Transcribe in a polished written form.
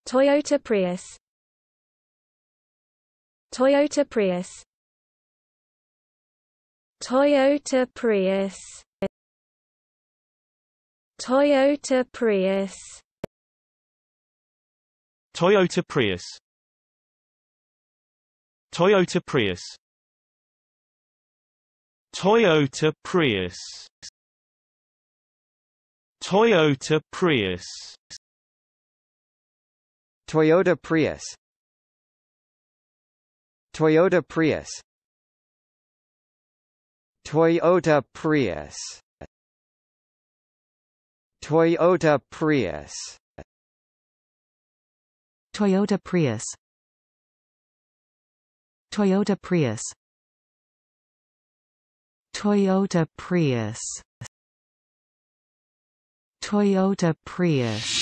Toyota Prius. Toyota Prius. Toyota Prius. Toyota Prius. Toyota Prius. Toyota Prius. Toyota Prius. Toyota Prius. Toyota Prius. Toyota Prius. Toyota Prius. Toyota Prius. Toyota Prius. Toyota Prius. Toyota Prius. Toyota Prius.